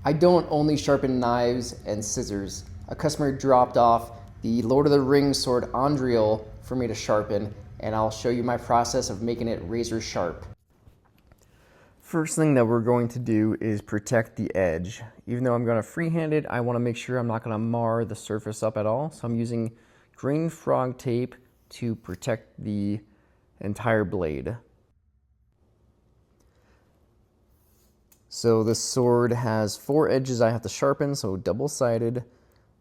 I don't only sharpen knives and scissors. A customer dropped off the Lord of the Rings sword Andúril for me to sharpen, and I'll show you my process of making it razor sharp. First thing that we're going to do is protect the edge. Even though I'm going to freehand it, I want to make sure I'm not going to mar the surface up at all. So I'm using green frog tape to protect the entire blade. So this sword has 4 edges I have to sharpen, so double-sided.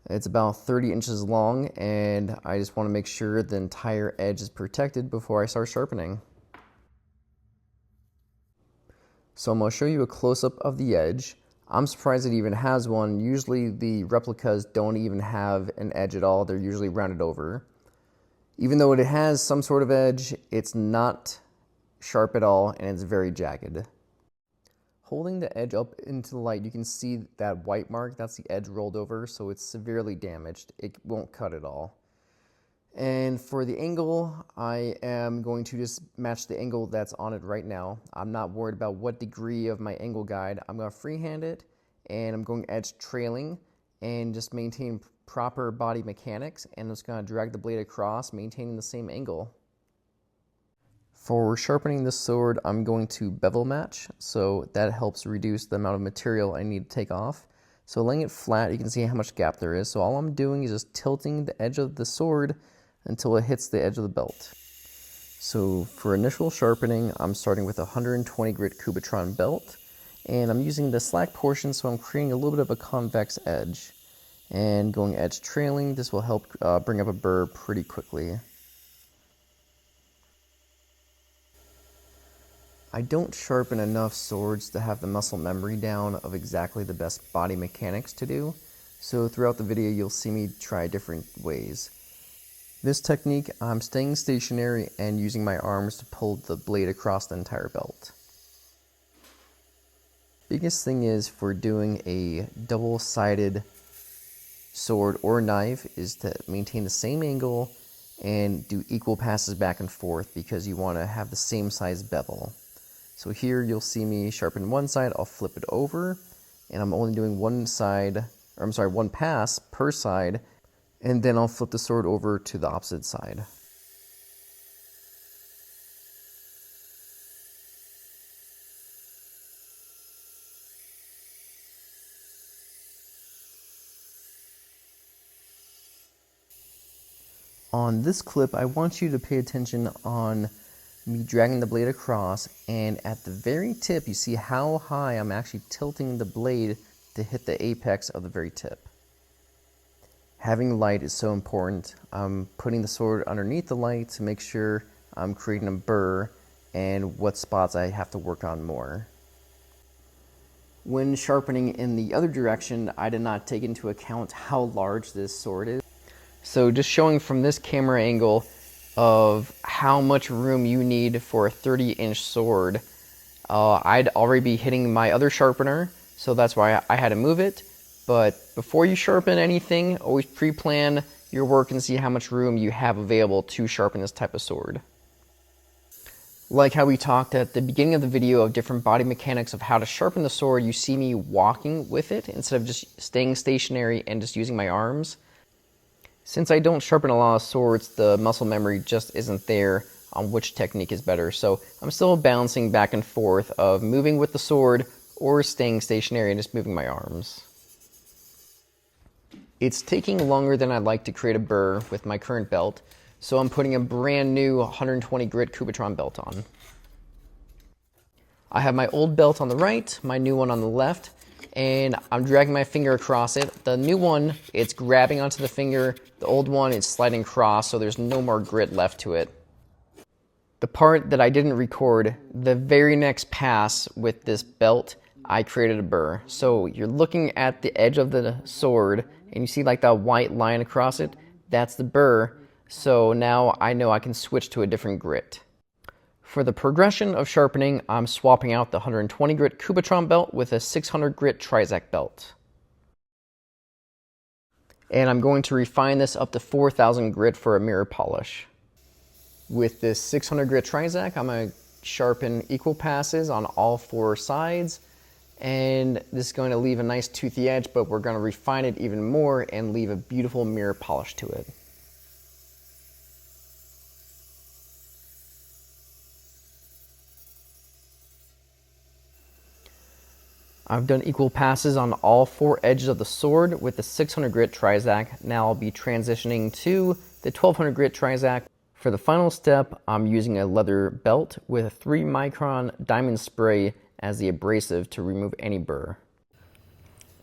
It's about 30 inches long, and I just want to make sure the entire edge is protected before I start sharpening. So I'm going to show you a close-up of the edge. I'm surprised it even has one. Usually the replicas don't even have an edge at all. They're usually rounded over. Even though it has some sort of edge, it's not sharp at all, and it's very jagged. Holding the edge up into the light, you can see that white mark. That's the edge rolled over, so it's severely damaged. It won't cut at all. And for the angle, I am going to just match the angle that's on it right now. I'm not worried about what degree of my angle guide. I'm going to freehand it, and I'm going edge trailing and just maintain proper body mechanics, and I'm just going to drag the blade across, maintaining the same angle. For sharpening this sword, I'm going to bevel match, so that helps reduce the amount of material I need to take off. So laying it flat, you can see how much gap there is. So all I'm doing is just tilting the edge of the sword until it hits the edge of the belt. So for initial sharpening, I'm starting with a 120 grit Cubitron belt, and I'm using the slack portion, so I'm creating a little bit of a convex edge. And going edge trailing, this will help bring up a burr pretty quickly. I don't sharpen enough swords to have the muscle memory down of exactly the best body mechanics to do, so throughout the video you'll see me try different ways. This technique, I'm staying stationary and using my arms to pull the blade across the entire belt. Biggest thing is for doing a double-sided sword or knife is to maintain the same angle and do equal passes back and forth because you want to have the same size bevel. So here you'll see me sharpen one side, I'll flip it over, and I'm only doing one pass per side, and then I'll flip the sword over to the opposite side. On this clip, I want you to pay attention on me dragging the blade across, and at the very tip you see how high I'm actually tilting the blade to hit the apex of the very tip. Having light is so important. I'm putting the sword underneath the light to make sure I'm creating a burr and what spots I have to work on more. When sharpening in the other direction, I did not take into account how large this sword is. So just showing from this camera angle of how much room you need for a 30-inch sword, I'd already be hitting my other sharpener, so that's why I had to move it. But before you sharpen anything, always pre-plan your work and see how much room you have available to sharpen this type of sword. Like how we talked at the beginning of the video of different body mechanics of how to sharpen the sword, you see me walking with it instead of just staying stationary and just using my arms. Since I don't sharpen a lot of swords, the muscle memory just isn't there on which technique is better. So I'm still balancing back and forth of moving with the sword or staying stationary and just moving my arms. It's taking longer than I'd like to create a burr with my current belt, so I'm putting a brand new 120 grit Cubitron belt on. I have my old belt on the right, my new one on the left, and I'm dragging my finger across it. The new one, it's grabbing onto the finger. The old one, it's sliding across, so there's no more grit left to it. The part that I didn't record, the very next pass with this belt, I created a burr. So you're looking at the edge of the sword, and you see like that white line across it? That's the burr. So now I know I can switch to a different grit. For the progression of sharpening, I'm swapping out the 120 grit Cubitron belt with a 600 grit Trizact belt. And I'm going to refine this up to 4,000 grit for a mirror polish. With this 600 grit Trizact, I'm going to sharpen equal passes on all 4 sides, And this is going to leave a nice toothy edge, but we're going to refine it even more and leave a beautiful mirror polish to it. I've done equal passes on all 4 edges of the sword with the 600 grit Trizact. Now I'll be transitioning to the 1200 grit Trizact. For the final step, I'm using a leather belt with a 3 micron diamond spray as the abrasive to remove any burr.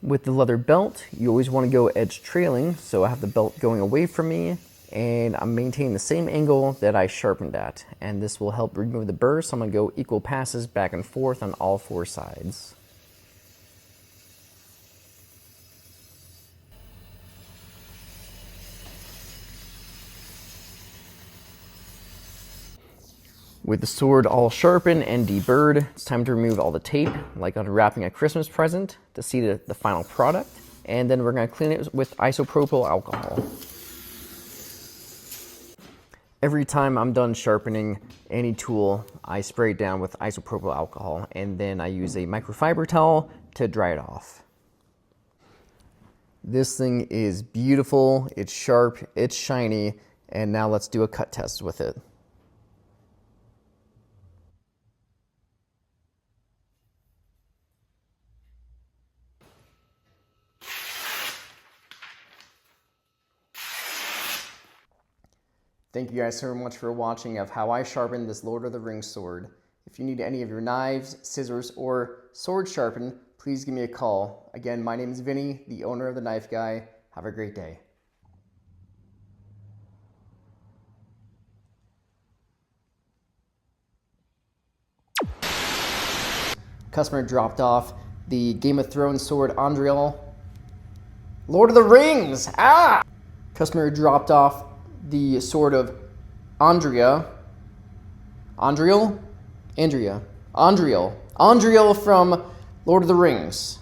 With the leather belt, you always want to go edge trailing, so I have the belt going away from me, and I'm maintaining the same angle that I sharpened at, and this will help remove the burr, so I'm going to go equal passes back and forth on all 4 sides. With the sword all sharpened and deburred, it's time to remove all the tape, like unwrapping a Christmas present, to see the final product. And then we're going to clean it with isopropyl alcohol. Every time I'm done sharpening any tool, I spray it down with isopropyl alcohol, and then I use a microfiber towel to dry it off. This thing is beautiful, it's sharp, it's shiny, and now let's do a cut test with it. Thank you guys so much for watching of how I sharpened this Lord of the Rings sword. If you need any of your knives, scissors, or sword sharpened, please give me a call. Again, my name is Vinny, the owner of The Knife Guy. Have a great day. Customer dropped off the Game of Thrones sword Andriel. Lord of the Rings! Ah! Customer dropped off the sword of Andriel from Lord of the Rings.